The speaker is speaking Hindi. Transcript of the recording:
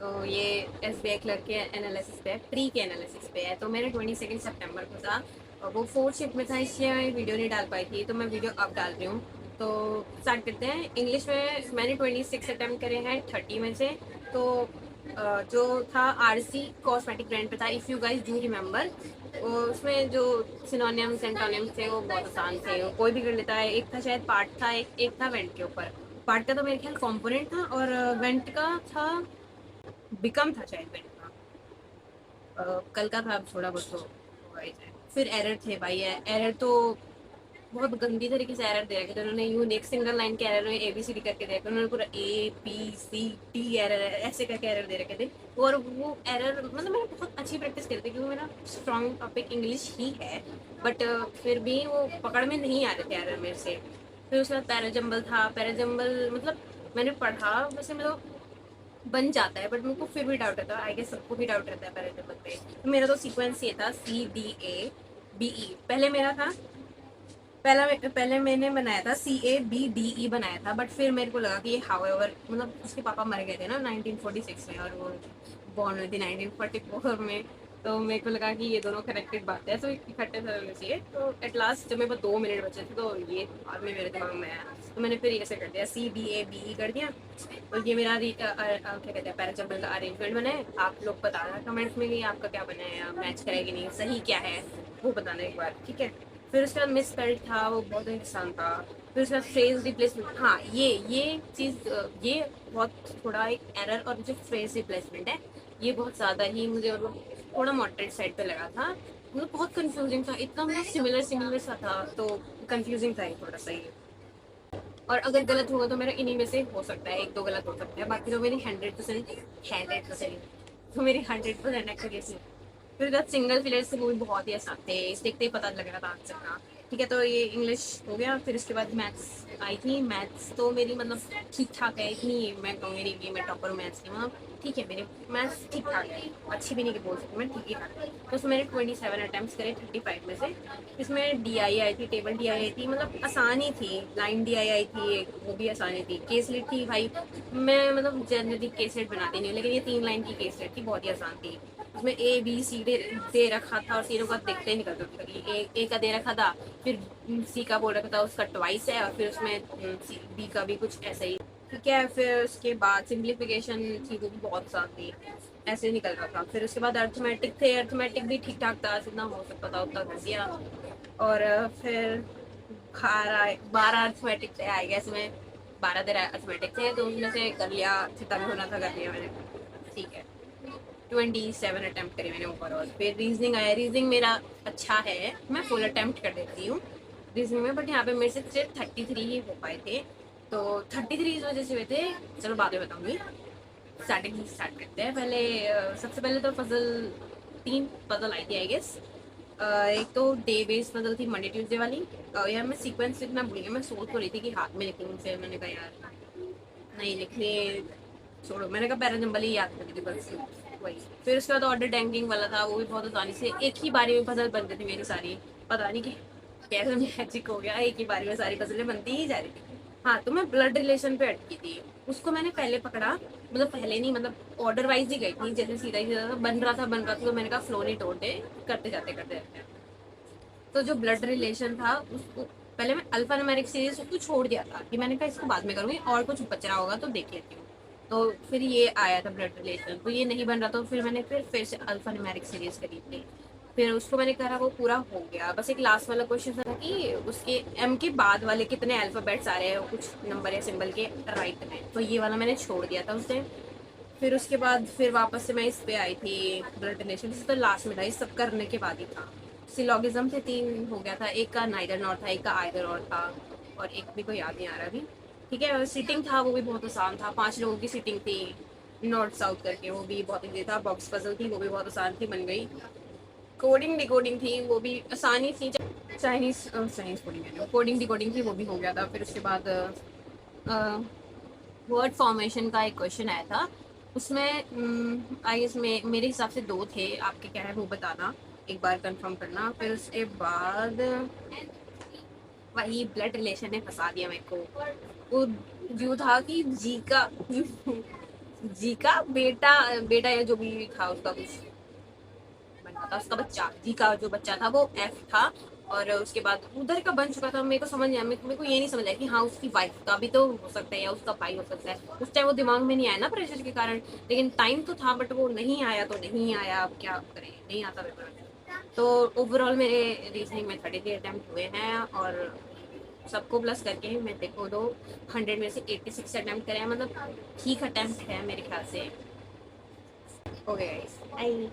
तो ये SBI क्लर्क के एनालिसिस पे है, प्री के एनालिसिस पे है। तो मेरे 22 सितंबर को था और वो फोर्थ शिफ्ट में था, इसलिए मैं वीडियो नहीं डाल पाई थी, तो मैं वीडियो अब डाल रही हूँ। तो स्टार्ट करते हैं। इंग्लिश में मैंने 26 अटैम्प्ट करे हैं 30 में से। तो जो था RC कॉस्मेटिक ब्रांड पे था, if you guys do remember. उसमें जो सिनोनियम्स एंटोनियम्स थे वो बहुत आसान थे, वो कोई भी कर लेता है। एक था शायद पार्ट था, एक था वेंट के ऊपर। पार्ट का तो मेरे ख्याल कॉम्पोनेंट था, और वेंट का था बिकम था शायद वेंट का। कल का था, अब थोड़ा बहुत तो होगा ही जाए। फिर एरर थे भाई, एरर तो बहुत गंदी तरीके से एरर दे रखे थे उन्होंने। यूनिक सिंगल लाइन के एरर में ABCD करके दे रखे उन्होंने, पूरा ABCD एरर ऐसे करके एरर दे रखे थे। और वो एरर मतलब मैंने बहुत अच्छी प्रैक्टिस करी थी, क्योंकि मेरा स्ट्रॉन्ग टॉपिक इंग्लिश ही है। बट फिर भी वो पकड़ में नहीं आ रहे थे एरर मेरे से। फिर उसके बाद पैराजम्बल था। पैराजम्बल मतलब मैंने पढ़ा वैसे, मतलब बन जाता है, बट मेरे को फिर भी डाउट रहता है। आई गेस सबको भी डाउट रहता है पैराजम्बल पे। तो मेरा तो सीक्वेंस ये था CDABE। पहले मेरा था, पहले मैंने बनाया था CABDE बनाया था, बट फिर मेरे को लगा कि ये हाउएवर, मतलब उसके पापा मर गए थे ना 1946 में, और वो बॉर्न हुई थी 1944 में। तो मेरे को लगा कि ये दोनों कनेक्टेड बात है, तो इकट्ठे से होने चाहिए। तो एट लास्ट जब मेरे पास 2 मिनट बचे थे, तो ये बाद में मेरे दिमाग में आया, तो मैंने फिर ऐसे कर दिया, CDABE कर दिया। और ये मेरा क्या कहते हैं पैराजम्बल का अरेंजमेंट बना है। आप लोग बताना कमेंट्स में कि आपका क्या बना है, मैच करेगी नहीं, सही क्या है वो बताना एक बार, ठीक है। फिर उसके बाद मिस स्पेल्ड था, वो बहुत ही आसान था। फिर उसके बाद फ्रेज रिप्लेसमेंट, हाँ ये चीज़, ये बहुत थोड़ा एक एरर। और जो फ्रेज रिप्लेसमेंट है, ये बहुत ज़्यादा ही मुझे मतलब थोड़ा मॉडरेट साइड पे लगा था। मतलब बहुत कंफ्यूजिंग था, इतना मतलब सिमिलर सिमिलर सा था, तो कंफ्यूजिंग था ये थोड़ा सा ही। और अगर गलत होगा तो मेरा इन्हीं में से हो सकता है, एक दो गलत हो सकता है, बाकी तो मेरी 100% तो मेरी 100% एक्यूरेसी। फिर उसके बाद सिंगल फिलर से वो भी बहुत ही आसान थे, इस देखते ही पता लग रहा था आंसर का, ठीक है। तो ये इंग्लिश हो गया। फिर उसके बाद मैथ्स आई थी। मैथ्स तो मेरी मतलब ठीक ठाक है, इतनी मैं कहूँगी नहीं कि मैं टॉपर मैथ्स की, मतलब ठीक है, मेरे मैथ्स ठीक ठाक है, अच्छी भी नहीं कि बोल सकती मैं, ठीक ही ठाक है। तो उसमें मैंने 27 अटैम्प्ट करे 35 में से। इसमें DI आई थी, टेबल DI आई थी, मतलब आसान ही थी। लाइन DI आई थी एक, वो भी आसान ही थी। केसलेट थी भाई, मैं मतलब जनरली केसलेट बनाती नहीं हूँ, लेकिन ये 3 लाइन की केसलेट थी, बहुत ही आसान थी। उसमें ABCD दे रखा था, और तीनों का देखते ही निकलता था कि ए का दे रखा था, फिर C का बोल रखा था उसका ट्वाइस है, और फिर उसमें B का भी कुछ ऐसा ही, ठीक है। फिर उसके बाद सिंप्लीफिकेशन थी, वो भी बहुत आसान थी, ऐसे निकल रहा था। फिर उसके बाद अर्थमेटिक थे, अर्थमेटिक भी ठीक ठाक था, जितना हो सकता था उतना कर दिया। और फिर 12 अर्थमेटिक थे आई गेस में, 12 13 अर्थमेटिक थे, तो उनमें से कर लिया, जितना भी होना था कर लिया मैंने, ठीक है। 27 अटेम्प्ट करे मैंने ओवरऑल। फिर रीजनिंग आया, रीजनिंग मेरा अच्छा है, मैं फुल अटेम्प्ट कर देती हूँ रीजनिंग में, बट यहाँ पे मेरे से सिर्फ 33 ही हो पाए थे। तो 33 इस वजह से हुए थे, चलो बाद में बताऊंगी। स्टार्टिंग से स्टार्ट करते हैं। पहले सबसे पहले तो पजल, 3 पजल आई थी आई गेस। एक तो डे बेस्ड पजल थी, मंडे ट्यूसडे वाली। यार मैं सीक्वेंस लिखना भूल गई, मैं सोच तो रही थी कि हाथ में लिख लूँ, फिर मैंने कहा यार नहीं लिखने, छोड़ो, मैंने कहा पैरा नंबर ही याद करी थी बस, वही। फिर उसके बाद ऑर्डर बैंकिंग वाला था, वो भी बहुत आसानी से एक ही बारी में पजल बन गई थी मेरी सारी। पता नहीं कि कैसे मैजिक हो गया, एक ही बारी में सारी पजलें बनती ही जा रही थी। हाँ, तो मैं ब्लड रिलेशन पे अटकी थी, उसको मैंने पहले पकड़ा, मतलब पहले नहीं, मतलब ऑर्डर वाइज ही गई थी, जैसे सीधा ही सीधा बन रहा था, तो मैंने कहा फ्लो नहीं तोड़ते, करते जाते करते जाते। तो जो ब्लड रिलेशन था उसको पहले मैं अल्फा न्यूमेरिक सीरीज उसको छोड़ दिया था, कि मैंने कहा इसको बाद में करूँगी, और कुछ बच रहा होगा तो देख लेती हूँ। तो फिर ये आया था ब्लड रिलेशन, तो ये नहीं बन रहा, तो फिर मैंने फिर से अल्फा न्यूमेरिक सीरीज करी थी। फिर उसको मैंने करा, वो पूरा हो गया। बस एक लास्ट वाला क्वेश्चन था कि उसके M के बाद वाले कितने अल्फाबेट्स आ रहे हैं कुछ नंबर या सिंबल के राइट में, तो ये वाला मैंने छोड़ दिया था उससे। फिर उसके बाद फिर वापस से मैं इस पे आई थी, ब्लड रिलेशन तो लास्ट में था, इस सब करने के बाद ही था। सिलोगिज्म थे, 3 हो गया था, एक का नाइदर नॉर था, एक का आइदर और था, और एक भी कोई याद नहीं आ रहा अभी, ठीक है। सीटिंग था, वो भी बहुत आसान था, 5 लोगों की सीटिंग थी, नॉर्थ साउथ करके, वो भी बहुत इजी था। बॉक्स पजल थी, वो भी बहुत आसान थी, बन गई। कोडिंग डिकोडिंग थी, वो भी आसानी थी। Chinese Chinese coding, coding decoding थी, वो भी हो गया था। फिर उसके बाद वर्ड फॉर्मेशन का एक क्वेश्चन आया था, उसमें आई गेस में मेरे हिसाब से 2 थे, आपके क्या है वो बताना, एक बार कंफर्म करना। फिर उसके बाद वही ब्लड रिलेशन ने फंसा दिया मेरे को। वो जो था कि जी का जी का बेटा, बेटा या जो भी था उसका कुछ बनना था, उसका बच्चा, जी का जो बच्चा था वो एफ था। और उसके बाद उधर का बन चुका था, मेरे को समझ नहीं आया, मेरे को ये नहीं समझ आया कि हाँ उसकी वाइफ का भी तो हो सकता है या उसका भाई हो सकता है। उस टाइम वो दिमाग में नहीं आया ना प्रेशर के कारण, लेकिन टाइम तो था, बट वो नहीं आया तो नहीं आया, अब क्या करें, नहीं आता पेपर। तो ओवरऑल मेरे रीजनिंग में 33 अटेम्प्ट हुए हैं, और सबको प्लस करके मैं देखो तो 100 में से 86 अटेम्प्ट करे हैं, मतलब ठीक अटेम्प्ट है मेरे ख्याल से। Okay guys, bye.